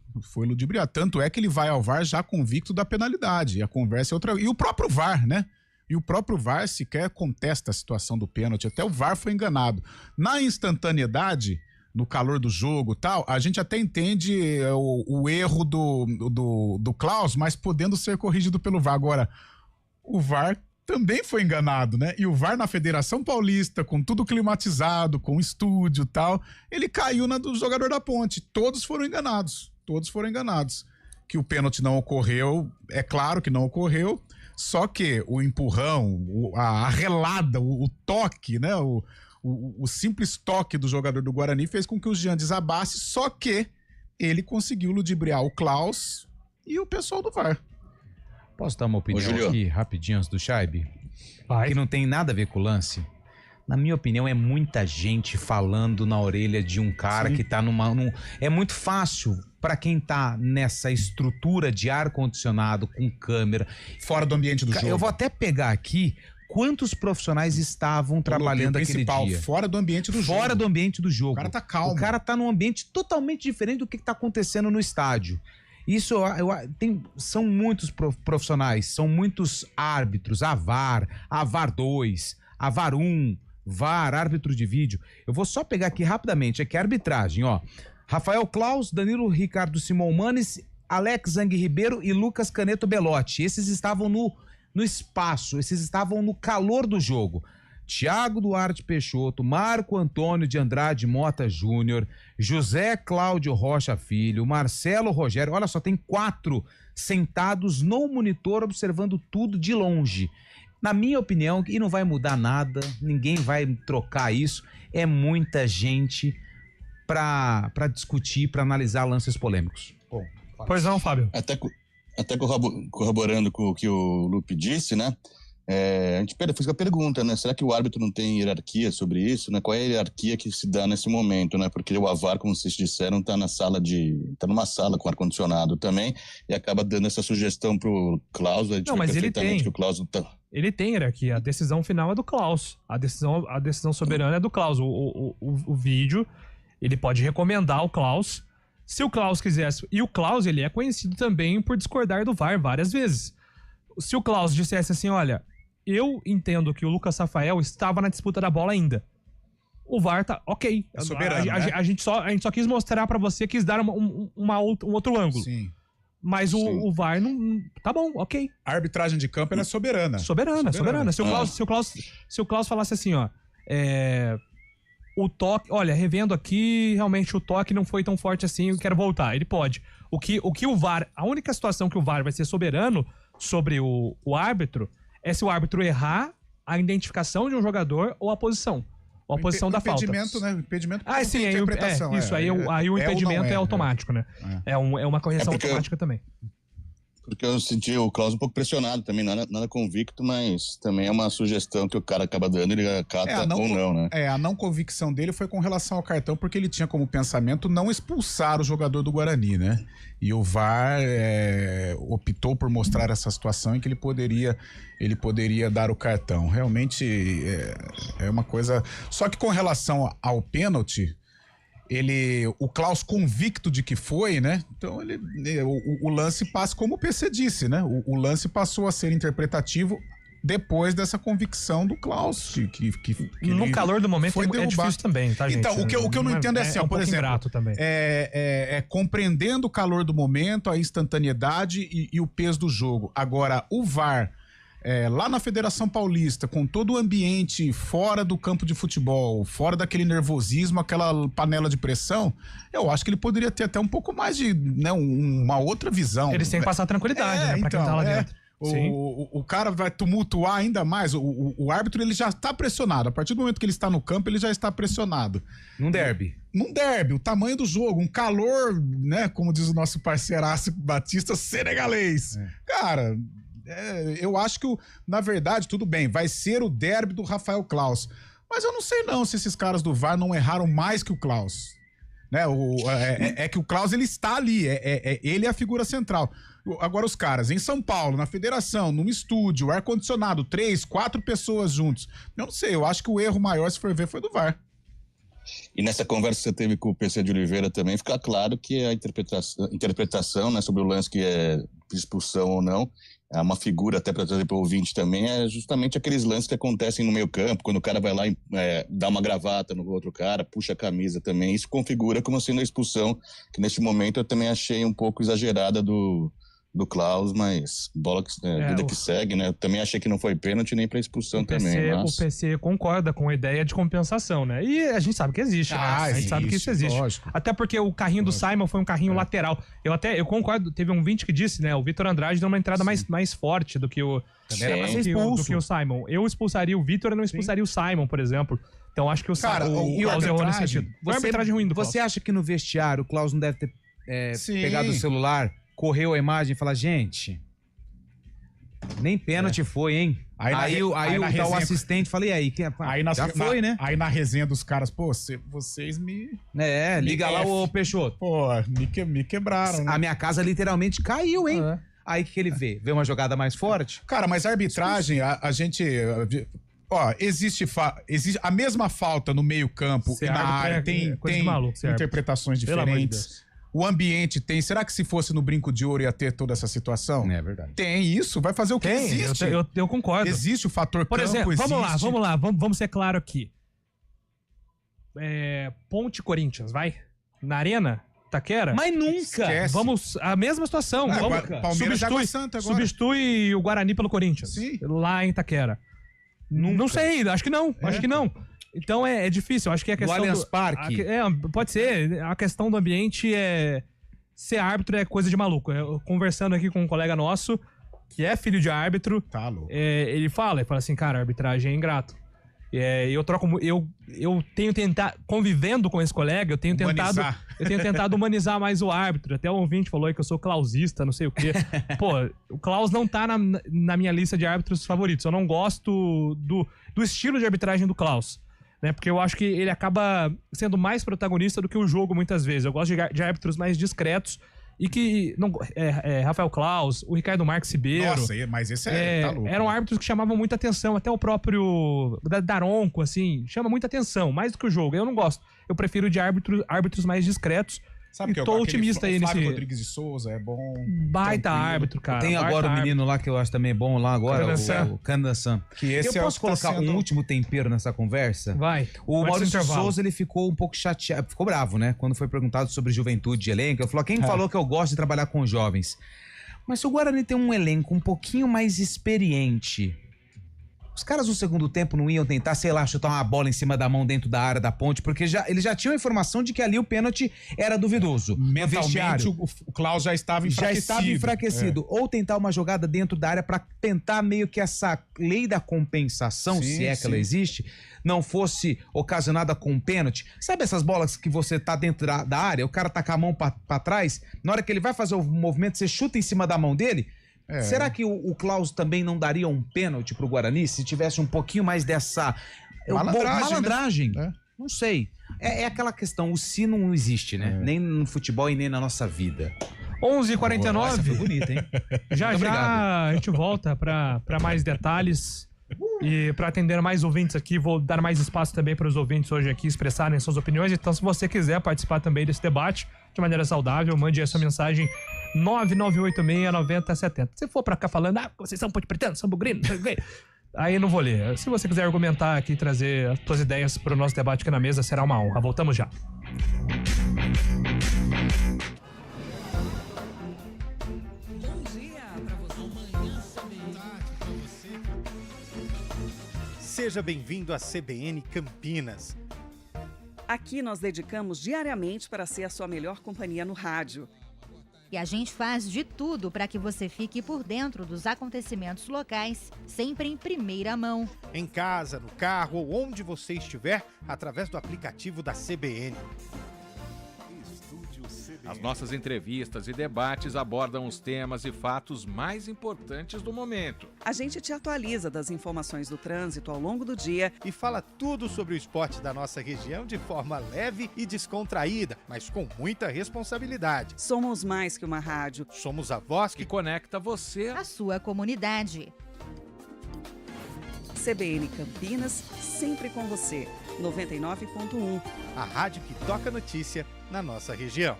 Tanto é que ele vai ao VAR já convicto da penalidade. E a conversa é outra. E o próprio VAR, né? E o próprio VAR sequer contesta a situação do pênalti. Até o VAR foi enganado. Na instantaneidade, no calor do jogo e tal, a gente até entende o erro do Klaus, mas podendo ser corrigido pelo VAR. Agora, o VAR também foi enganado, né? E o VAR na Federação Paulista, com tudo climatizado, com estúdio e tal, ele caiu na do jogador da Ponte. Todos foram enganados. Que o pênalti não ocorreu, é claro que não ocorreu, só que o empurrão, a relada, o toque, né? O simples toque do jogador do Guarani fez com que o Jean desabasse, só que ele conseguiu ludibriar o Klaus e o pessoal do VAR. Posso dar uma opinião aqui, rapidinho, antes do Scheibe? Que não tem nada a ver com o lance. Na minha opinião, é muita gente falando na orelha de um cara que tá É muito fácil para quem tá nessa estrutura de ar-condicionado, com câmera. Fora do ambiente do jogo. Eu vou até pegar aqui quantos profissionais estavam trabalhando aquele dia. Fora do ambiente do jogo. Fora do ambiente do jogo. O cara tá calmo. O cara tá num ambiente totalmente diferente do que tá acontecendo no estádio. Isso são muitos profissionais, são muitos árbitros, a VAR 2, a VAR 1, VAR, árbitro de vídeo. Eu vou só pegar aqui rapidamente, aqui a arbitragem, ó. Rafael Klaus, Danilo Ricardo Simão Manes, Alex Zang Ribeiro e Lucas Caneto Belotti. Esses estavam no espaço, esses estavam no calor do jogo. Thiago Duarte Peixoto, Marco Antônio de Andrade Mota Júnior, José Cláudio Rocha Filho, Marcelo Rogério, olha só, tem 4 sentados no monitor observando tudo de longe. Na minha opinião, e não vai mudar nada, ninguém vai trocar isso, é muita gente para discutir, para analisar lances polêmicos. Bom, pois não, Fábio. Até corroborando com o que o Lupe disse, né? A gente fez a pergunta, né? Será que o árbitro não tem hierarquia sobre isso, né? Qual é a hierarquia que se dá nesse momento, né? Porque o AVAR, como vocês disseram, tá numa sala com ar-condicionado também e acaba dando essa sugestão pro Klaus. A gente Não, mas ele tem. Que o Klaus não tá... Ele tem hierarquia. A decisão final é do Klaus. A decisão soberana é do Klaus. O vídeo, ele pode recomendar ao Klaus. Se o Klaus quisesse... E o Klaus, ele é conhecido também por discordar do VAR várias vezes. Se o Klaus dissesse assim, olha... Eu entendo que o Lucas Rafael estava na disputa da bola ainda. O VAR tá ok. É soberano, né? A gente só quis mostrar pra você, quis dar um outro ângulo. Sim. Mas o VAR não... Tá bom, ok. A arbitragem de campo, ela é soberana. Soberana. Se o Klaus falasse assim, ó... O toque... Olha, revendo aqui, realmente o toque não foi tão forte assim, eu quero voltar. Ele pode. O que o VAR... A única situação que o VAR vai ser soberano sobre o árbitro... É se o árbitro errar a identificação de um jogador ou a posição. Ou a posição da falta. Impedimento, né? Impedimento. Sim, aí o impedimento é automático, né? É uma correção automática também. Porque eu senti o Klaus um pouco pressionado também, nada convicto, mas também é uma sugestão que o cara acaba dando, ele acata ou não, né? A não convicção dele foi com relação ao cartão, porque ele tinha como pensamento não expulsar o jogador do Guarani, né? E o VAR optou por mostrar essa situação em que ele poderia dar o cartão. Realmente é uma coisa... Só que com relação ao pênalti... o Klaus convicto de que foi, né? Então o lance passa, como o PC disse, né? O lance passou a ser interpretativo depois dessa convicção do Klaus. Que no calor do momento é difícil também, tá, gente? Então, o que eu não entendo é assim, por exemplo, também. Compreendendo o calor do momento, a instantaneidade e o peso do jogo. Agora, o VAR... lá na Federação Paulista, com todo o ambiente fora do campo de futebol, fora daquele nervosismo, aquela panela de pressão, eu acho que ele poderia ter até um pouco mais de, né, uma outra visão. Eles têm que passar tranquilidade, né, pra quem tá lá dentro. O cara vai tumultuar ainda mais. O árbitro, ele já está pressionado. A partir do momento que ele está no campo, ele já está pressionado. Num derby, o tamanho do jogo, um calor, né, como diz o nosso parceiraço Batista, senegalês. Cara... eu acho que, na verdade, tudo bem, vai ser o derby do Rafael Klaus. Mas eu não sei não se esses caras do VAR não erraram mais que o Klaus. Né? Que o Klaus, ele está ali, ele é a figura central. Agora os caras, em São Paulo, na federação, num estúdio, ar-condicionado, 3, 4 pessoas juntos. Eu não sei, eu acho que o erro maior, se for ver, foi do VAR. E nessa conversa que você teve com o PC de Oliveira também, fica claro que a interpretação, né, sobre o lance que é expulsão ou não, é uma figura, até para trazer para o ouvinte também, é justamente aqueles lances que acontecem no meio campo, quando o cara vai lá e dá uma gravata no outro cara, puxa a camisa também, isso configura como sendo a expulsão, que nesse momento eu também achei um pouco exagerada do Klaus, mas bola vida que segue, né? Eu também achei que não foi pênalti nem pra expulsão também. Mas... O PC concorda com a ideia de compensação, né? E a gente sabe que existe, né? A gente sabe que isso existe. Lógico. Até porque o carrinho do Simon foi um carrinho lateral. Eu concordo, teve um ouvinte que disse, né? O Vitor Andrade deu uma entrada mais forte do que o Simon. Eu expulsaria o Vitor e não expulsaria o Simon, por exemplo. Então acho que o Klaus errou nesse sentido. Arbitragem ruim do Klaus. Você acha que no vestiário o Klaus não deve ter pegado o celular, correu a imagem e falar, gente, nem pênalti foi, hein? Aí o assistente fala, e aí? Já foi, né? Aí na resenha dos caras, pô, vocês me... liga lá, ô Peixoto. Pô, me quebraram, né? A minha casa literalmente caiu, hein? Aí o que ele vê? Vê uma jogada mais forte? Cara, mas a arbitragem, a gente... existe a mesma falta no meio campo e na área, tem interpretações diferentes. O ambiente tem... Será que se fosse no Brinco de Ouro ia ter toda essa situação? É verdade. Tem isso, vai fazer o que existe. Eu concordo. Existe o fator Por campo, exemplo, existe. vamos lá, vamos ser claro aqui. Ponte Corinthians, vai? Na Arena, Itaquera? Mas nunca! Esquece. Vamos, a mesma situação. Palmeiras de Água Santa agora. Substitui o Guarani pelo Corinthians. Sim. Lá em Itaquera. Nunca. Não sei, acho que não. Acho que não. Então é difícil, acho que a questão do Allianz Parque. Pode ser, a questão do ambiente ser árbitro é coisa de maluco. Eu, conversando aqui com um colega nosso, que é filho de árbitro, tá louco. Ele fala assim, cara, a arbitragem é ingrato. Eu tenho tentado, convivendo com esse colega, eu tenho tentado humanizar mais o árbitro. Até o ouvinte falou aí que eu sou clausista, não sei o quê. Pô, o Klaus não tá na minha lista de árbitros favoritos. Eu não gosto do estilo de arbitragem do Klaus, né? Porque eu acho que ele acaba sendo mais protagonista do que o jogo muitas vezes. Eu gosto de árbitros mais discretos. E que Rafael Klaus, o Ricardo Marques Ribeiro. Nossa, mas esse tá louco. Eram árbitros que chamavam muita atenção. Até o próprio Daronco, assim, chama muita atenção, mais do que o jogo. Eu não gosto. Eu prefiro de árbitros mais discretos. Sabe que tô otimista aí nesse. Flávio Rodrigues de Souza é bom. Baita árbitro, cara. Tem agora o menino lá que eu acho também bom lá agora, o Candansan. Eu posso colocar um último tempero nessa conversa? Vai. O Maurício Souza, ele ficou um pouco chateado, ficou bravo, né? Quando foi perguntado sobre juventude de elenco, ele falou: quem falou que eu gosto de trabalhar com jovens? Mas se o Guarani tem um elenco um pouquinho mais experiente, os caras no segundo tempo não iam tentar, sei lá, chutar uma bola em cima da mão dentro da área da Ponte, porque eles já tinham a informação de que ali o pênalti era duvidoso. Mentalmente, o Klaus já estava enfraquecido. Ou tentar uma jogada dentro da área para tentar meio que essa lei da compensação, se é que ela existe, não fosse ocasionada com um pênalti. Sabe essas bolas que você tá dentro da área, o cara tá com a mão pra trás, na hora que ele vai fazer o movimento, você chuta em cima da mão dele? Será que o Klaus também não daria um pênalti pro Guarani se tivesse um pouquinho mais dessa malandragem? Né? Não sei. É aquela questão, o si não existe, né? Nem no futebol e nem na nossa vida. 11h49. Essa foi bonita, hein? Já a gente volta para mais detalhes. E para atender mais ouvintes aqui, vou dar mais espaço também para os ouvintes hoje aqui expressarem suas opiniões. Então, se você quiser participar também desse debate de maneira saudável, mande a sua mensagem 998869070. Se for para cá falando, vocês são Ponte Pretano, são bugrino, não sei o quê, aí não vou ler. Se você quiser argumentar aqui e trazer as suas ideias para o nosso debate aqui na mesa, será uma honra. Voltamos já. Seja bem-vindo à CBN Campinas. Aqui nós dedicamos diariamente para ser a sua melhor companhia no rádio. E a gente faz de tudo para que você fique por dentro dos acontecimentos locais, sempre em primeira mão. Em casa, no carro ou onde você estiver, através do aplicativo da CBN. As nossas entrevistas e debates abordam os temas e fatos mais importantes do momento. A gente te atualiza das informações do trânsito ao longo do dia e fala tudo sobre o esporte da nossa região de forma leve e descontraída, mas com muita responsabilidade. Somos mais que uma rádio. Somos a voz que conecta você à sua comunidade. CBN Campinas, sempre com você. 99.1. A rádio que toca notícia na nossa região.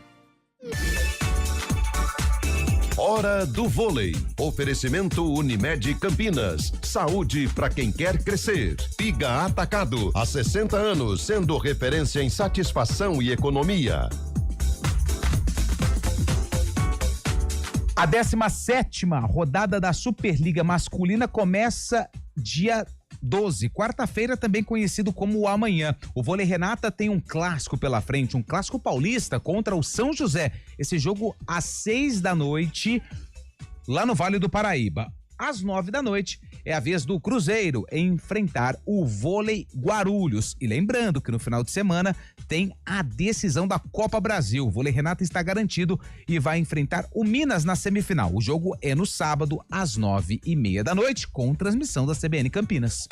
Hora do vôlei. Oferecimento Unimed Campinas. Saúde para quem quer crescer. Piga Atacado. Há 60 anos, sendo referência em satisfação e economia. A 17ª rodada da Superliga Masculina começa dia 12, quarta-feira, também conhecido como o amanhã. O Vôlei Renata tem um clássico pela frente, um clássico paulista contra o São José. Esse jogo às 6 da noite, lá no Vale do Paraíba. Às 9 da noite é a vez do Cruzeiro enfrentar o Vôlei Guarulhos. E lembrando que no final de semana tem a decisão da Copa Brasil. O Vôlei Renata está garantido e vai enfrentar o Minas na semifinal. O jogo é no sábado às 9h30 da noite, com transmissão da CBN Campinas.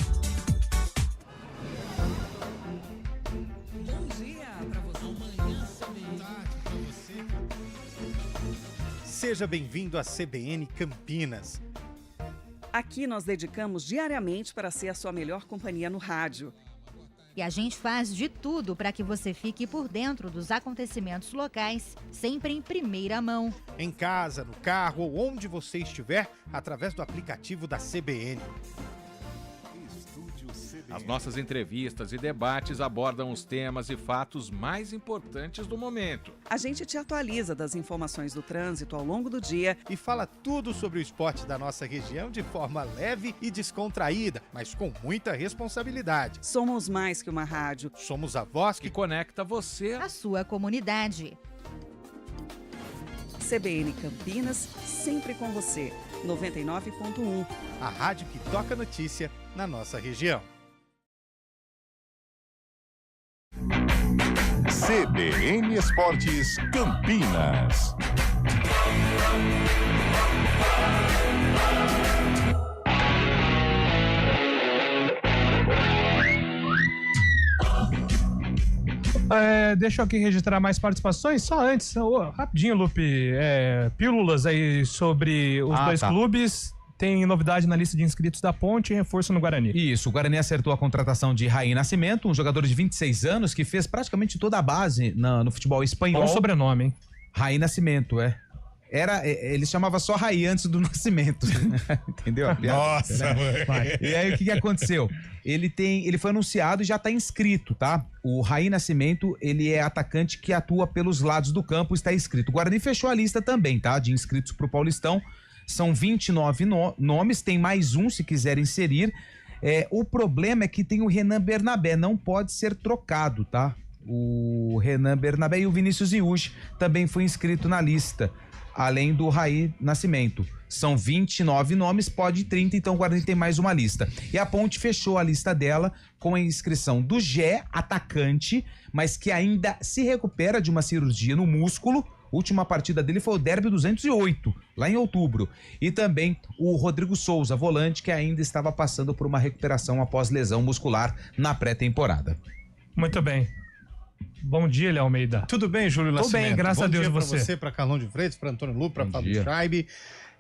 Seja bem-vindo à CBN Campinas. Aqui nós dedicamos diariamente para ser a sua melhor companhia no rádio. E a gente faz de tudo para que você fique por dentro dos acontecimentos locais, sempre em primeira mão. Em casa, no carro ou onde você estiver, através do aplicativo da CBN. As nossas entrevistas e debates abordam os temas e fatos mais importantes do momento. A gente te atualiza das informações do trânsito ao longo do dia e fala tudo sobre o esporte da nossa região de forma leve e descontraída, mas com muita responsabilidade. Somos mais que uma rádio. Somos a voz que conecta você à sua comunidade. CBN Campinas, sempre com você. 99.1. A rádio que toca notícia na nossa região. CBN Esportes Campinas. Deixa eu aqui registrar mais participações. Só antes, rapidinho, Lupe, pílulas aí sobre os dois clubes. Tem novidade na lista de inscritos da Ponte e reforço no Guarani. Isso, o Guarani acertou a contratação de Raí Nascimento, um jogador de 26 anos que fez praticamente toda a base no futebol espanhol. Bom sobrenome, hein? Raí Nascimento, ele chamava só Raí antes do Nascimento. Entendeu? A piada? Nossa, E aí o que aconteceu? Ele foi anunciado e já tá inscrito, tá? O Raí Nascimento, ele é atacante que atua pelos lados do campo, está inscrito. O Guarani fechou a lista também, tá? De inscritos pro Paulistão. São 29 nomes, tem mais um se quiser inserir. O problema é que tem o Renan Bernabé, não pode ser trocado, tá? O Renan Bernabé e o Vinícius Iuge também foi inscrito na lista, além do Raí Nascimento. São 29 nomes, pode 30, então o Guarani tem mais uma lista. E a Ponte fechou a lista dela com a inscrição do Gé, atacante, mas que ainda se recupera de uma cirurgia no músculo. Última partida dele foi o Derby 208, lá em outubro. E também o Rodrigo Souza, volante, que ainda estava passando por uma recuperação após lesão muscular na pré-temporada. Muito bem. Bom dia, Léo Almeida. Tudo bem, Júlio Tô Nascimento? bem, graças a Deus. Bom dia você. pra você, pra Carlão de Freitas, pra Antônio Lu, pra Fábio Schreiber.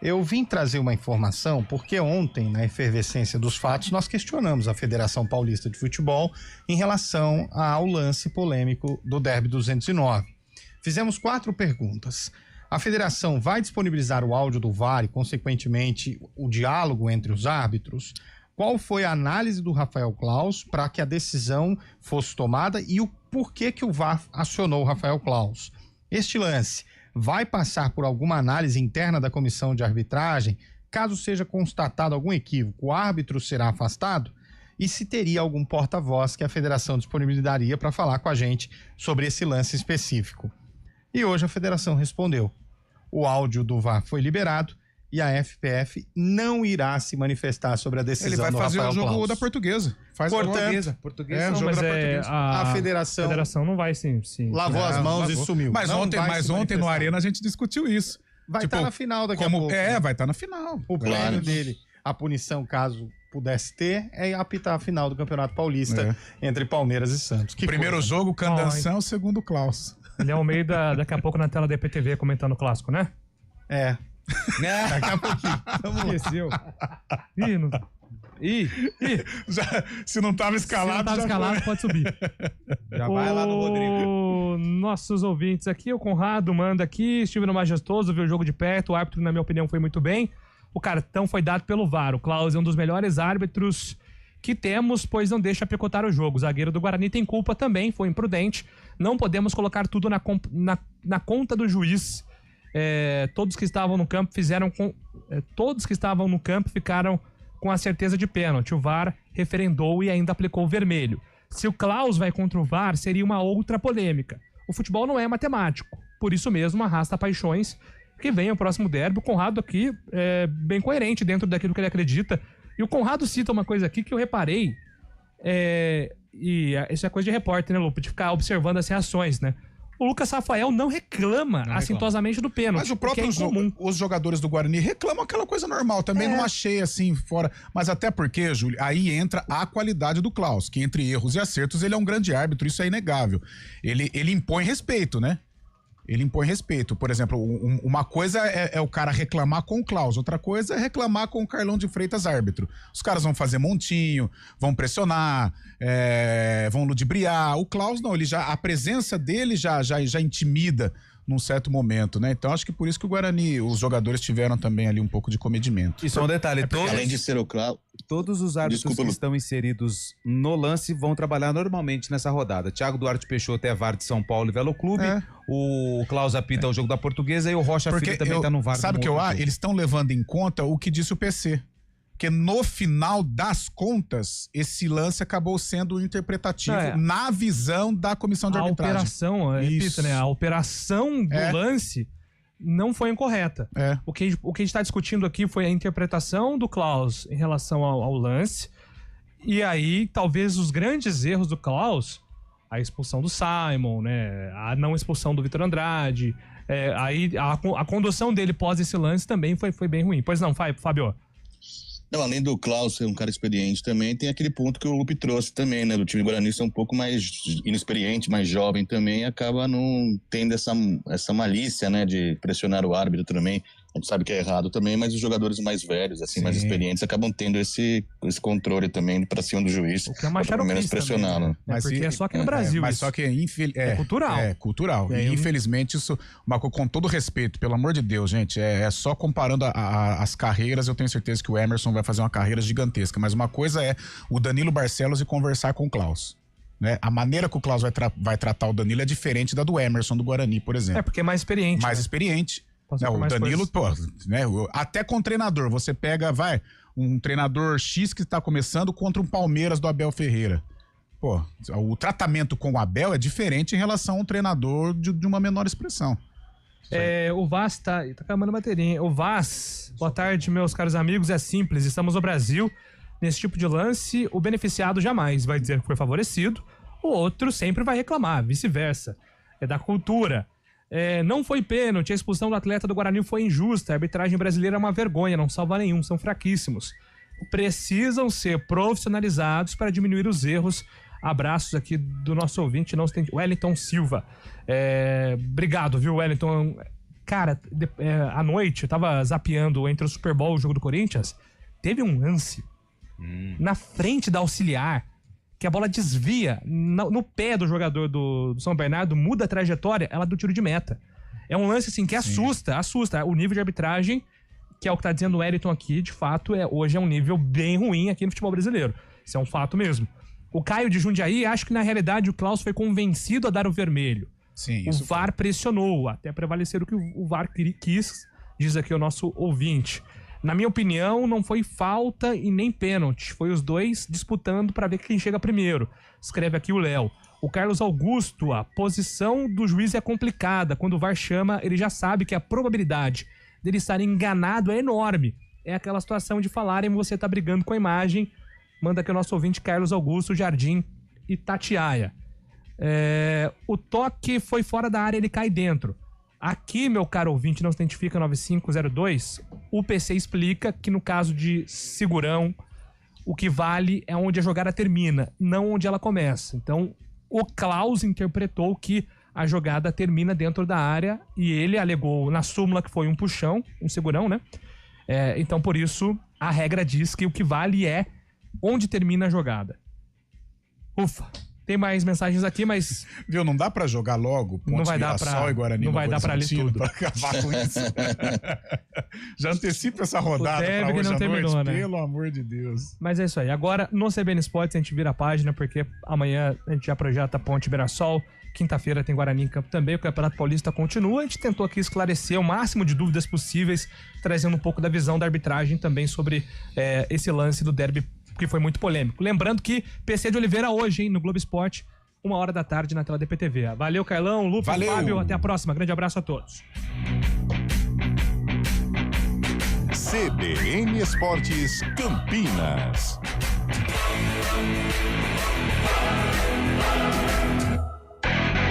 Eu vim trazer uma informação porque ontem, na efervescência dos fatos, nós questionamos a Federação Paulista de Futebol em relação ao lance polêmico do Derby 209. Fizemos 4 perguntas. A federação vai disponibilizar o áudio do VAR e, consequentemente, o diálogo entre os árbitros? Qual foi a análise do Rafael Claus para que a decisão fosse tomada e o porquê que o VAR acionou o Rafael Claus? Este lance vai passar por alguma análise interna da comissão de arbitragem? Caso seja constatado algum equívoco, o árbitro será afastado? E se teria algum porta-voz que a federação disponibilizaria para falar com a gente sobre esse lance específico? E hoje a federação respondeu. O áudio do VAR foi liberado e a FPF não irá se manifestar sobre a decisão do Rafael Claus. Ele vai fazer o jogo da Portuguesa. Portanto, o jogo da Portuguesa. A federação não vai sim. Lavou as mãos e sumiu. Mas ontem no Arena a gente discutiu isso. Vai estar na final daqui a pouco. Vai estar na final. O plano dele, a punição, caso pudesse ter, é apitar a final do Campeonato Paulista entre Palmeiras e Santos. Primeiro jogo, Candanção, segundo Klaus. Léo Almeida, daqui a pouco na tela da EPTV comentando o clássico, né? Daqui a pouquinho. Esqueceu. Se não tava escalado, pode subir. Já vai lá no Rodrigo. Nossos ouvintes aqui, o Conrado manda aqui, estive no Majestoso, viu o jogo de perto, o árbitro, na minha opinião, foi muito bem. O cartão foi dado pelo VAR. O Klaus é um dos melhores árbitros que temos, pois não deixa picotar o jogo. O zagueiro do Guarani tem culpa também, foi imprudente. Não podemos colocar tudo na conta do juiz. Todos que estavam no campo ficaram com a certeza de pênalti. O VAR referendou e ainda aplicou o vermelho. Se o Klaus vai contra o VAR, seria uma outra polêmica. O futebol não é matemático, por isso mesmo arrasta paixões. Que vem o próximo derby. O Conrado aqui é bem coerente dentro daquilo que ele acredita. E o Conrado cita uma coisa aqui que eu reparei, e isso é coisa de repórter, né, Lupe? De ficar observando as reações, né? O Lucas Rafael não reclama assintosamente do pênalti. Mas o próprio os jogadores do Guarani reclamam aquela coisa normal. Também não achei assim fora. Mas até porque, Júlio, aí entra a qualidade do Klaus, que entre erros e acertos ele é um grande árbitro, isso é inegável. Ele impõe respeito, né? Ele impõe respeito. Por exemplo, uma coisa é o cara reclamar com o Klaus, outra coisa é reclamar com o Carlão de Freitas, árbitro. Os caras vão fazer montinho, vão pressionar, vão ludibriar. O Klaus não, a presença dele já intimida num certo momento, né? Então acho que por isso que o Guarani, os jogadores tiveram também ali um pouco de comedimento. Isso é um detalhe. Além de ser o Klaus, todos os árbitros que estão inseridos no lance vão trabalhar normalmente nessa rodada. Thiago Duarte Peixoto é VAR de São Paulo e Velo Clube. O Klaus apita o jogo da Portuguesa e o Rocha Filho também tá no VAR. Sabe o que eles estão levando em conta o que disse o PC. Porque no final das contas, esse lance acabou sendo interpretativo na visão da comissão de arbitragem. A operação do lance não foi incorreta. O que a gente está discutindo aqui foi a interpretação do Klaus em relação ao lance. E aí, talvez os grandes erros do Klaus, a expulsão do Simon, né? A não expulsão do Vitor Andrade. Aí a condução dele pós esse lance também foi bem ruim. Pois não, Fábio? Não, além do Klaus ser um cara experiente também, tem aquele ponto que o Lupe trouxe também, né? Do time guaranista ser um pouco mais inexperiente, mais jovem também, acaba não tendo essa malícia, né? De pressionar o árbitro também. A gente sabe que é errado também, mas os jogadores mais velhos, assim, mais experientes, acabam tendo esse controle também pra cima do juiz. O que é mais pelo menos pressioná-lo. Né? Mas porque é só aqui no Brasil. Mas isso. só que é cultural. É cultural. E infelizmente isso, com todo respeito, pelo amor de Deus, gente, é só comparando as carreiras, eu tenho certeza que o Emerson vai fazer uma carreira gigantesca. Mas uma coisa é o Danilo Barcelos e conversar com o Klaus. Né? A maneira que o Klaus vai tratar o Danilo é diferente da do Emerson do Guarani, por exemplo. Porque é mais experiente. Mais experiente. Não, o Danilo, né, até com treinador, você pega, um treinador X que tá começando contra um Palmeiras do Abel Ferreira. Pô, o tratamento com o Abel é diferente em relação a um treinador de uma menor expressão. O Vaz tá acabando a bateria. O Vaz, boa tarde, meus caros amigos, é simples, estamos no Brasil. Nesse tipo de lance, o beneficiado jamais vai dizer que foi favorecido, o outro sempre vai reclamar, vice-versa. É da cultura. Não foi pênalti, a expulsão do atleta do Guarani foi injusta, a arbitragem brasileira é uma vergonha, não salva nenhum, são fraquíssimos. Precisam ser profissionalizados para diminuir os erros. Abraços aqui do nosso ouvinte, Wellington Silva. Obrigado, viu, Wellington? Cara, à noite, eu tava zapeando entre o Super Bowl e o jogo do Corinthians, teve um lance na frente da auxiliar, que a bola desvia no pé do jogador do São Bernardo, muda a trajetória, ela do tiro de meta. É um lance assim que assusta. O nível de arbitragem, que é o que tá dizendo o Wellington aqui, de fato, hoje é um nível bem ruim aqui no futebol brasileiro. Isso é um fato mesmo. O Caio de Jundiaí, acho que na realidade o Klaus foi convencido a dar o vermelho. Sim, o VAR pressionou, até prevalecer o que o VAR quis, diz aqui o nosso ouvinte. Na minha opinião, não foi falta e nem pênalti. Foi os dois disputando para ver quem chega primeiro. Escreve aqui o Léo. O Carlos Augusto, a posição do juiz é complicada. Quando o VAR chama, ele já sabe que a probabilidade dele estar enganado é enorme. É aquela situação de falarem você tá brigando com a imagem. Manda aqui o nosso ouvinte Carlos Augusto, Jardim Itatiaia. O toque foi fora da área, ele cai dentro. Aqui, meu caro ouvinte, não se identifica 9502, o PC explica que no caso de segurão, o que vale é onde a jogada termina, não onde ela começa. Então, o Klaus interpretou que a jogada termina dentro da área e ele alegou na súmula que foi um puxão, um segurão, né? Então, por isso, a regra diz que o que vale é onde termina a jogada. Ufa! Tem mais mensagens aqui, mas... Viu, não dá pra jogar logo Ponte Mirassol e Guarani. Não vai dar pra ler tudo. Pra acabar com isso. Já antecipa essa rodada pra hoje não à terminou, noite, né? pelo amor de Deus. Mas é isso aí. Agora, no CBN Sports, a gente vira a página, porque amanhã a gente já projeta Ponte Mirassol. Quinta-feira tem Guarani em campo também. O Campeonato Paulista continua. A gente tentou aqui esclarecer o máximo de dúvidas possíveis, trazendo um pouco da visão da arbitragem também sobre esse lance do derby, que foi muito polêmico. Lembrando que PC de Oliveira hoje, hein, no Globo Esporte, 13h na tela da PTV. Valeu, Carlão, Lupe, Fábio, até a próxima. Grande abraço a todos. CBN Esportes Campinas.